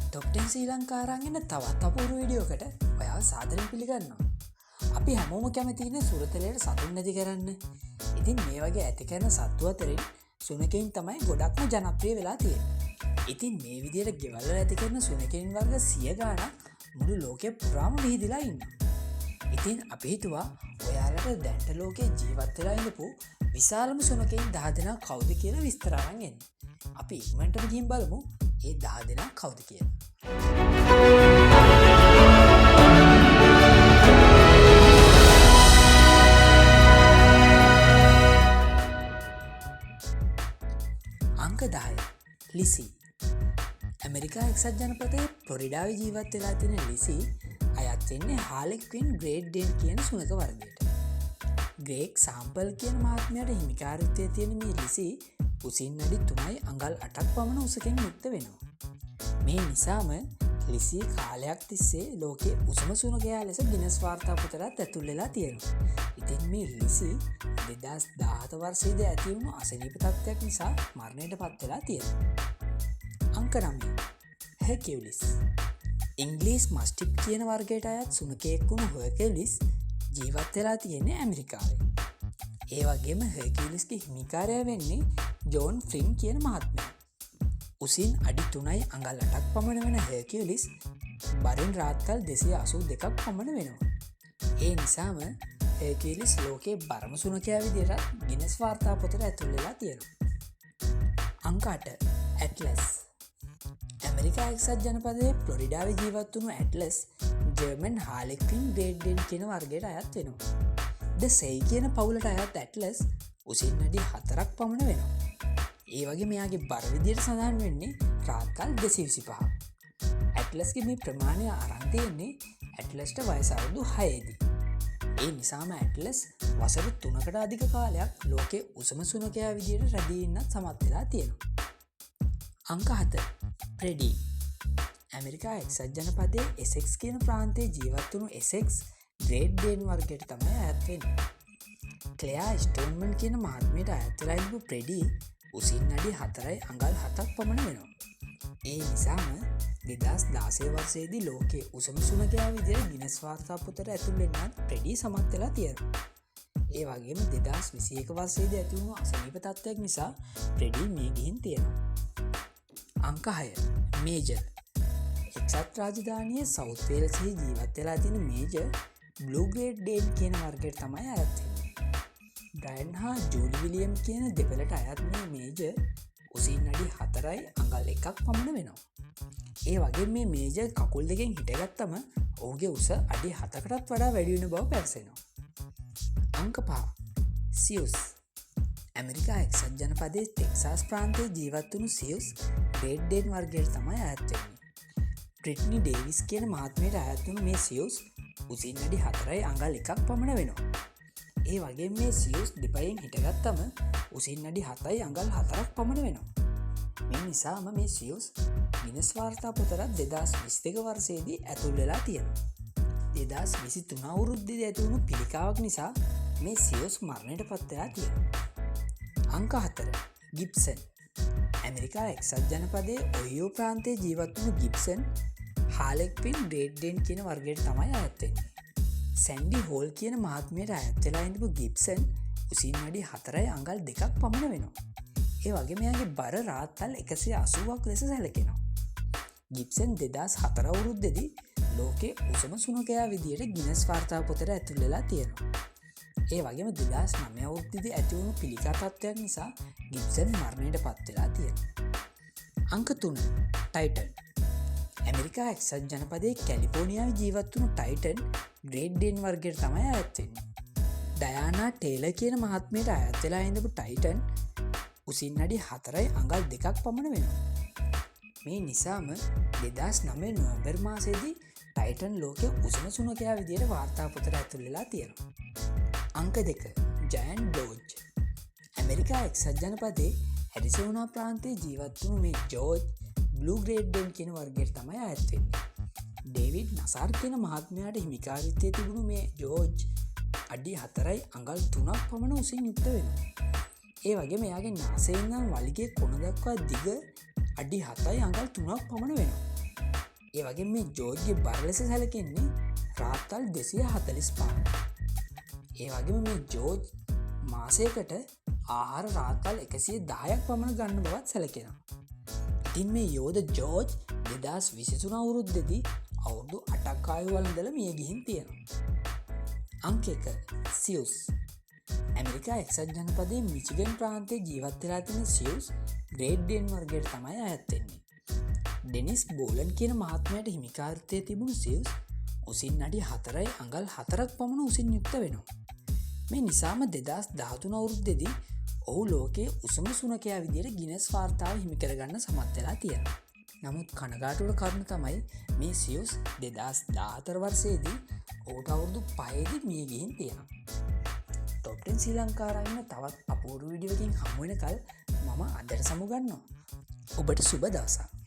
Top ten ශ්‍රී ලංකාරන්ගෙන තවත් අපූරු වීඩියෝකට ඔයාව සාදරයෙන් පිළිගන්නවා. අපි හැමෝම කැමතින සුරතලයට සතුන් නැති කරන්න. ඉතින් මේ වගේ ඇති කරන සත්තු අතරින් සුනකයින් තමයි ගොඩක්ම ජනප්‍රිය වෙලා තියෙන්නේ. ඉතින් මේ විදියට ගෙවල් වල ඇති කරන සුනකයින් වර්ග 100 ගාණක් මුළු ලෝකෙ පුරාම විහිදිලා ඉන්නවා. ඉතින් අපි හිතුවා ඔයාලට දැනට ලෝකේ ජීවත් වෙලා ඉඳපු විශාලම සුනකයින් 10 දෙනා කවුද කියලා විස්තර අරන් එන්න. අපි ඉක්මනටම ගිහින් බලමු ඒ 10 දෙනා කවුද කියලා. අංක 10 ලිසි. ඇමරිකා එක්සත් ජනපදයේ ෆ්ලොරිඩාවේ ජීවත් වෙලා තියෙන ලිසි අයත් වෙන්නේ හාලෙක්වින් ග්‍රේට් ඩේන් කියන සුනක වර්ගයට. ග්‍රේක් සාම්පල් කියන මහත්මයාට හිමිකාරිත්වයේ තියෙන මේ ලිසි උසින් අඩි 3යි අඟල් 8ක් පමණ උසකින් යුක්ත වෙනවා. මේ නිසාම ලිසි කාලයක් තිස්සේ ලෝකයේ උසම සුනකයා ලෙස ගිනස් වාර්තා පොතට ඇතුල් වෙලා තියෙනවා. ඉතින් මේ ලිසි 2017 වර්ෂයේදී ඇති වුණු අසනීප තත්ත්වයක් නිසා මරණයට පත් වෙලා තියෙනවා. අංක 9 හෙකියුලිස්. ඉංග්‍රීසි මස්ටික් කියන වර්ගයට අයත් සුනකයෙක් වුණු හෙකියුලිස් ජීවත් වෙලා තියෙන්නේ ඇමරිකාවේ. ඒ වගේම හෙකියුලිස්ගේ හිමිකාරයා වෙන්නේ ජෝන් ෆ්‍රින් කියන මහත්මයා. උසින් අඩි 3යි අඟල් 8ක් පමණ වෙන හෙකියුලිස් බරින් රාත්තල් 282ක් පමණ වෙනවා. ඒ නිසාම හෙකියුලිස් ලෝකයේ බරම සුනකයා විදිහට ගිනස් වාර්තා පොතට ඇතුල් වෙලා තියෙනවා. අංක 8 ඇට්ලස්. ඇමරිකා එක්සත් ජනපදයේ ෆ්ලොරිඩාවේ ජීවත් වුණු ඇට්ලස් ජර්මන් හාලෙක්වින් ග්‍රේට් ඩේන් කියන වර්ගයට අයත් වෙනවා. ද සෙයි කියන පවුලට අයත් ඇට්ලස් උසින් අඩි 4ක් පමණ වෙනවා. ඒ වගේ මෙයාගේ බර විදියට සඳහන් වෙන්නේ රාත්කල් 225. ඇට්ලස්ගේ මේ ප්‍රමාණය අරන් තියෙන්නේ ඇට්ලස්ට වයස අවුරුදු 6දී. ඒ නිසාම ඇට්ලස් වසර 3කට අධික කාලයක් ලෝකයේ උසම සුනකයා විදියට රැඳී ඉන්නත් සමත් වෙලා තියෙනවා. අංක 7 ප්‍රෙඩි. ඇමරිකා එක්සත් ජනපදයේ එසෙක්ස් කියන ප්‍රාන්තයේ ජීවත් වුණු එසෙක්ස් ග්‍රේට් ඩේන් වර්ගයට තමයි අයත් වෙන්නේ. ක්ලෙයා ස්ටෝන්මන් කියන මහත්මියට අයත් වෙලා ඉඳපු ප්‍රෙඩි උසින් අඩි 4යි අඟල් 7ක් පමණ වෙනවා. ඒ නිසාම 2016 වර්ෂයේදී ලෝකයේ උසම සුනකයා විදියට ගිනස් වාර්තා පොතට ඇතුල් වෙන්නත් ප්‍රෙඩි සමත් වෙලා තියෙනවා. ඒ වගේම 2021 වර්ෂයේදී ඇති වුණු අසනීප තත්ත්වයක් නිසා ප්‍රෙඩි මිය ගිහින් තියෙනවා. අංක 6 මේජර්. එක්සත් රාජධානිය සවුත් වේල්ස්හි ජීවත් වෙලා තියෙන මේජර් බ්ලූ ග්‍රේට් ඩේන් කියන වර්ගයට තමයි අයත් වෙන්නේ. බ්‍රයන් හා ජූලි විලියම් කියන දෙපළට අයත් මේ මේජර් උසින් අඩි 4යි අඟල් 1ක් පමණ වෙනවා. ඒ වගේ මේ මේජර් කකුල් දෙකෙන් හිටගත්තම ඔහුගේ උස අඩි 7කටත් වඩා වැඩි වෙන බව පැවසෙනවා. අංක 5 සියුස්. ඇමරිකා එක්සත් ජනපදයේ ටෙක්සාස් ප්‍රාන්තයේ ජීවත් වුණු සියුස් ග්‍රේට් ඩේන් වර්ගයට තමයි අයත් වෙන්නේ. බ්‍රිට්නි ඩේවිස් කියන මහත්මයට අයත් වුණු මේ සියුස් උසින් අඩි 4යි අඟල් 1ක් පමණ වෙනවා. ඒ වගේ මේ සියුස් දෙපයෙන් හිටගත්තම උසින් අඩි 7යි අඟල් 4ක් පමණ වෙනවා. මේ නිසාම මේ සියුස් ගිනස් වාර්තා පොතට 2022 වර්ෂයේදී ඇතුල් වෙලා තියෙනවා. 2023 අවුරුද්දේදී ඇති වුණු පිළිකාවක් නිසා මේ සියුස් මරණයට පත් වෙලා තියෙනවා. අංක 4 ගිබ්සන්. ඇමරිකා එක්සත් ජනපදයේ ඔහියෝ ප්‍රාන්තයේ ජීවත් වුණු ගිබ්සන් හාලෙක්වින් ග්‍රේට් ඩේන් කියන වර්ගයට තමයි අයත් වෙන්නේ. සැන්ඩි හෝල් කියන මහත්මියට අයත් වෙලා ඉඳපු ගිබ්සන් උසින් අඩි 4යි අඟල් 2ක් පමණ වෙනවා. ඒ වගේම එයාගේ බර රාත්තල් 180ක් ලෙස සැලකෙනවා. ගිබ්සන් 2004 අවුරුද්දේදී ලෝකයේ උසම සුනකයා විදියට ගිනස් වාර්තා පොතට ඇතුල් වෙලා තියෙනවා. ඒ වගේම 2009 අවුරුද්දේදී ඇති වුණු පිළිකා තත්ත්වයක් නිසා ගිබ්සන් මරණයට පත් වෙලා තියෙනවා. අංක 3 ටයිටන්. ඇමරිකා එක්සත් ජනපදයේ කැලිෆෝනියාවේ ජීවත් වුණු ටයිටන් ග්‍රේට් ඩේන් වර්ගයට තමයි අයත් වෙන්නේ. ඩයානා ටේලර් කියන මහත්මියට අයත් වෙලා ඉඳපු ටයිටන් උසින් අඩි 4යි අඟල් 2ක් පමණ වෙනවා. මේ නිසාම 2009 නොවැම්බර් මාසයේදී ටයිටන් ලෝකයේ උසම සුනකයා විදියට වාර්තා පොතට ඇතුල් වෙලා තියෙනවා. අංක 2 ජයන් ජෝර්ජ්. ඇමරිකා එක්සත් ජනපදයේ ඇරිසෝනා ප්‍රාන්තයේ ජීවත් වුණු මේ ජෝර්ජ් බ්ලූ ග්‍රේට් ඩේන් කියන වර්ගයට තමයි අයත් වෙන්නේ. ඩේවිඩ් නසාර් කියන මහත්මයාට හිමිකාරිත්වයේ තිබුණු මේ ජෝර්ජ් අඩි 4යි අඟල් 3ක් පමණ උසින් යුක්ත වෙනවා. ඒ වගේම එයාගේ නාසයෙන් නම් වලිගේ කොන දක්වා දිග අඩි 7යි අඟල් 3ක් පමණ වෙනවා. ඒ වගේ මේ ජෝර්ජ්ගේ බර ලෙස සැලකෙන්නේ රාත්තල් 245. ඒ වගේම මේ ජෝර්ජ් මාසයකට ආහාර රාත්තල් 110ක් පමණ ගන්න බවත් සැලකෙනවා. ඉතින් මේ යෝධ ජෝර්ජ් 2023 අවුරුද්දේදී අවුරුදු 8ක් ආයු වළඳලා මිය ගිහින් තියෙනවා. අංක 1 සියුස්. ඇමරිකා එක්සත් ජනපදයේ මිචිගන් ප්‍රාන්තයේ ජීවත් වෙලා තියෙන සියුස් ග්‍රේට් ඩේන් වර්ගයට තමයි අයත් වෙන්නේ. ඩෙනිස් බෝලන් කියන මහත්මයාට හිමිකාරිත්වයේ තිබුණු සියුස් උසින් අඩි 4යි අඟල් 4ක් පමණ උසින් යුක්ත වෙනවා. මේ නිසාම 2013 අවුරුද්දේදී ඔහු ලෝකයේ උසම සුනකයා විදියට ගිනස් වාර්තාව හිමි කරගන්න සමත් වෙලා තියෙනවා. නමුත් කනගාටුවට කරුණ තමයි මේ සියුස් 2014 වර්ෂයේදී ඔහුට අවුරුදු 5දී මිය ගිහින් තියෙනවා. ටොප් 10 ශ්‍රී ලංකාරයින තවත් අපූර්ව වීඩියෝ එකකින් හමු වෙනකල් මම අදට සමුගන්නවා. ඔබට සුබ දවසක්.